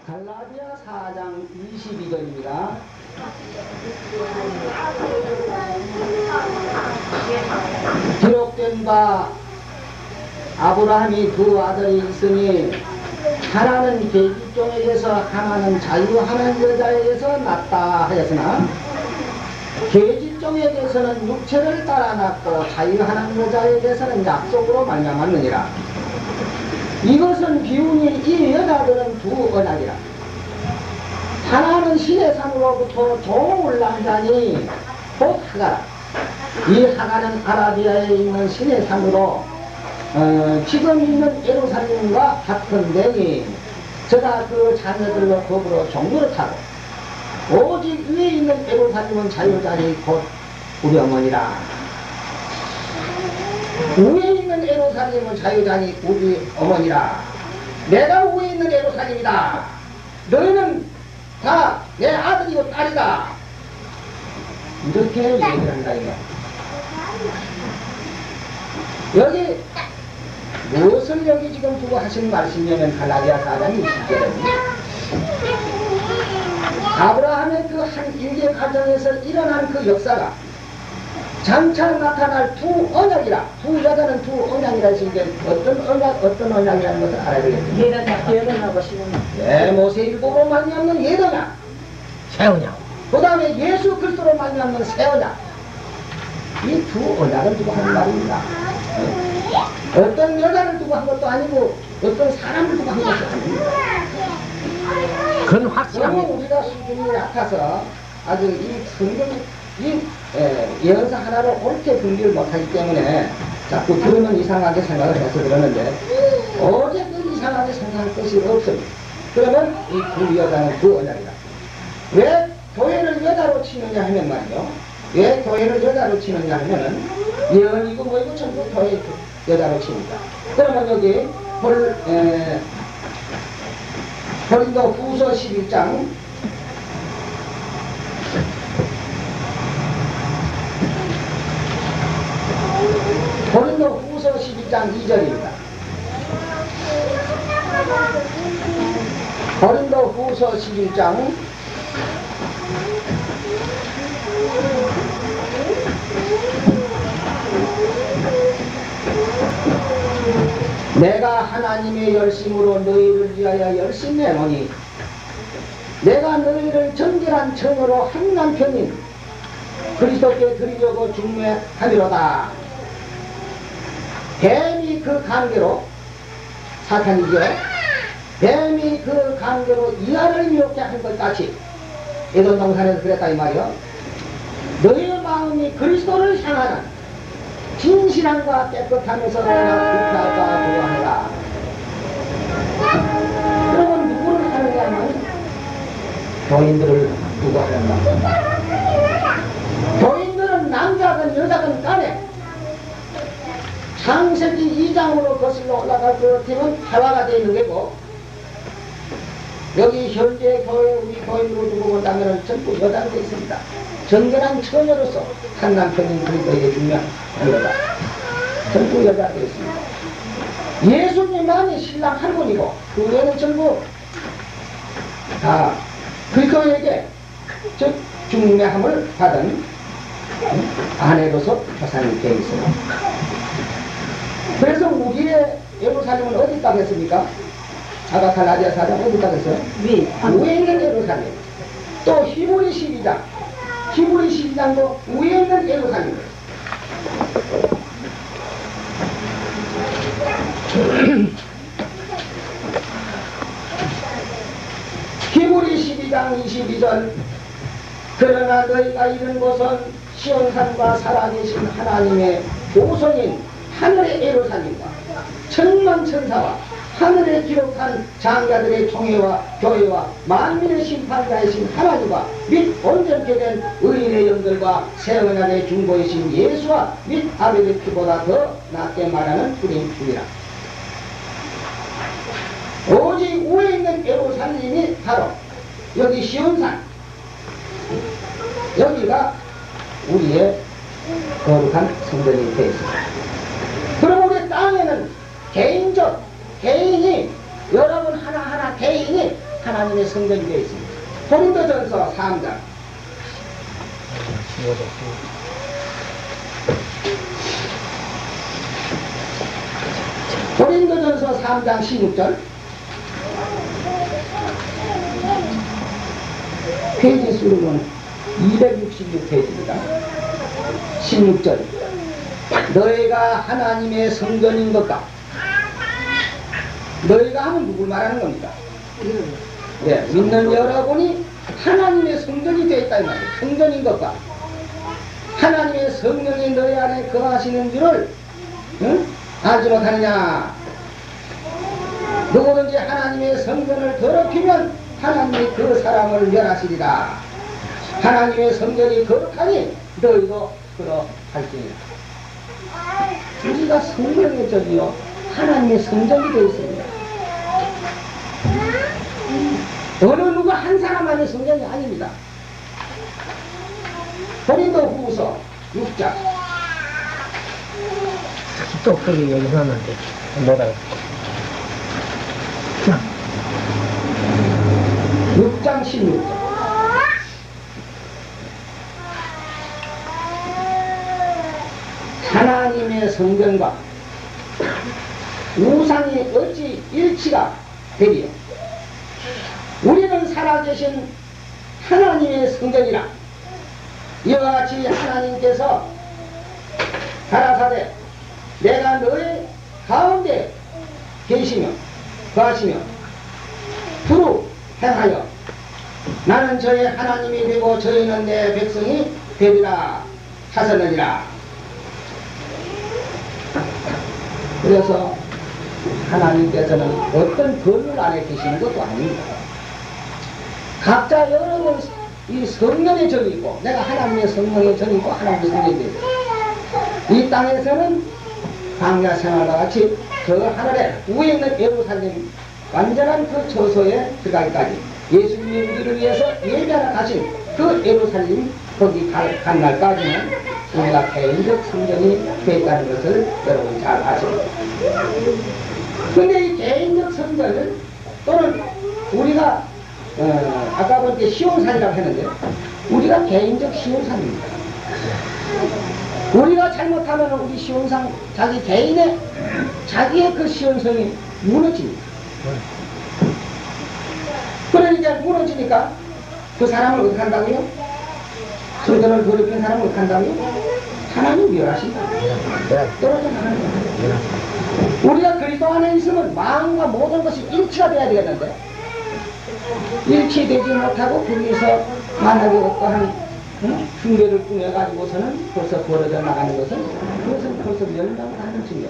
갈라디아 4장 22절입니다. 기록된 바 아브라함이 두 아들이 있으니 하나는 계집종에게서 하나는 자유하는 여자에게서 났다 하였으나 계집종에게서는 육체를 따라 났고 자유하는 여자에게서는 약속으로 말미암았느니라. 이것은 비운이 이 여자들은 두 언약이라. 하나는 신의 산으로부터 종을 낳은 자니 곧 하가라. 이 하가는 아라비아에 있는 신의 산으로 지금 있는 예루살렘과 같은 데니 저가 그 자녀들로 더불어 종로를 타고 오직 위에 있는 예루살렘은 자유자니 곧 우리 어머니라. 위에 있는 예루살렘은 자유자니 우리 어머니라. 내가 위에 있는 예루살렘이다. 너희는 다 내 아들이고 딸이다. 이렇게 얘기를 한다 이거. 여기 무엇을 여기 지금 두고 하신 말씀이냐면 갈라디아 4장 20절입니다. 아브라함의 그 한 일개 가정에서 일어난 그 역사가 장차 나타날 두 언약이라. 두 여자는 두 언약이라 했으니까 어떤 언약, 어떤 언약이라는 것을 알아야 되겠습니다. 예언하고 싶은 모세일보로 말미암는 예언약, 새 언약. 그 다음에 예수 그리스도로 말미암는 새 언약. 이 두 언약을 두고 하는 말입니다. 어떤 여자를 두고 한 것도 아니고 어떤 사람을 두고 한 것도 아닙니다. 그건 너무 확실합니다. 우리가 수준이 약해서 아주 이 성경, 이 예언서 하나를 옳게 분별을 못하기 때문에 자꾸 들으면 이상하게 생각을 해서 그러는데 어제 그 이상하게 생각할 것이 없습니다. 그러면 이 두 여자는 두 언약이다. 왜 교회를 여자로 치느냐 하면 말이요. 왜 교회를 여자로 치느냐 하면은 예언이고 뭐이고 전부 교회 여자로 칩니다. 그러면 여기 고린도 후서 11장 고린도 후서 11장 2절입니다. 고린도 후서 11장 내가 하나님의 열심으로 너희를 위하여 열심내노니 내가 너희를 정결한 청으로 한 남편인 그리스도께 드리려고 중매하리로다. 뱀이 그 관계로 사탄이죠. 뱀이 그 관계로 이하를 미혹게 한 것 같이 에돔 동산에서 그랬다 이 말이요. 너희의 마음이 그리스도를 향하는 진실함과 깨끗함에서 부탁과 구하라. 그러면 누구를 하느냐면 교인들을 두고 하는다. 교인들은 남자든 여자든 간에 창세기 2장으로 거슬러 올라갈 그 팀은 회화가 되어 있는 거고 여기 현재 교회 우리 교인으로 두고 본다면 전부 여자로 되어 있습니다. 정결한 처녀로서 한 남편인 그리스도에게 중요합니다. 전부 여자로 되어 있습니다. 예수님만이 신랑 한 분이고 그 외에는 전부 다 그리스도에게 즉 중매함을 받은 아내로서 표상이 되어 있습니다. 그래서 우리의 예루살렘은 어디 있다겠습니까? 아까 갈라디아 4장 어디 있다겠어요? 위에 있는 예루살렘. 또 히브리 12장. 히브리 12장도 위에 있는 예루살렘. 히브리 12장 22절. 그러나 너희가 이른 곳은 시온산과 살아계신 하나님의 오성인 하늘의 예루살렘과 천만 천사와 하늘에 기록한 장자들의 총회와 교회와 만민의 심판자이신 하나님과 및 온전케 된 의인의 영들과 새 언약의 중보이신 예수와 및 아벨의 피보다 더 낫게 말하는 뿌림이라. 오직 위에 있는 예루살렘이 바로 여기 시온산, 여기가 우리의 거룩한 성전이 되어 있습니다. 그럼 우리 땅에는 개인이 여러분 하나하나 개인이 하나님의 성전이 되어 있습니다. 고린도전서 3장. 고린도전서 3장 16절. 페이지 수로는 266페이지입니다. 16절. 너희가 하나님의 성전인 것과, 너희가 하면 누굴 말하는 겁니까? 예, 믿는 여러분이 하나님의 성전이 되어 있다 이 말이에요. 성전인 것과 하나님의 성령이 너희 안에 거하시는 줄을 알지 못하느냐. 누구든지 하나님의 성전을 더럽히면 하나님이 그 사람을 멸하시리라. 하나님의 성전이 거룩하니 너희도 그러할지니라. 우리가 성령의 전이요 하나님의 성전이 되어 있습니다. 어느 누구 한 사람만의 성전이 아닙니다. 고린도 후서 6장. 또 거기 여기 놨는데 못 알아. 6장 16절. 하나님의 성전과 우상이 어찌 일치가 되리요. 우리는 살아계신 하나님의 성전이라. 이와 같이 하나님께서 가라사대 내가 너의 가운데 계시며 거하시며 두루 행하여 나는 저의 하나님이 되고 저희는 내 백성이 되리라 하셨느니라. 그래서 하나님께서는 어떤 건물 안에 계시는 것도 아닙니다. 각자 여러분 이 성령의 전이 있고, 내가 하나님의 성령의 전이 있고 하나님의 성령이 있고, 이 땅에서는 광야 생활과 같이 저 하늘에 위에 있는 예루살렘 완전한 그 처소에 들어가기까지 예수님이 우리를 위해서 예배하러 가신 그 예루살렘 거기 간 날까지는 우리가 개인적 성전이 되었다는 것을 여러분 잘 아십니다. 근데 이 개인적 성전은 또는 우리가 아까 볼 때 시온산이라고 했는데 우리가 개인적 시온산입니다. 우리가 잘못하면 우리 시온산 자기 개인의 자기의 그 시온성이 무너집니다. 그러니까 무너지니까 그 사람을 어떻게 한다고요? 성전을 더럽힌 사람을 어떻게 한다고요? 하나님 멸하신다. 떨어져 나가는 거예요. 우리가 그리스도 안에 있으면 마음과 모든 것이 일치가 돼야 되겠는데 일치되지 못하고 거기서 만약에 어떠한 흉배를 꾸며가지고서는 벌써 벌어져 나가는 것은 그것은 벌써 멸망하는 증거.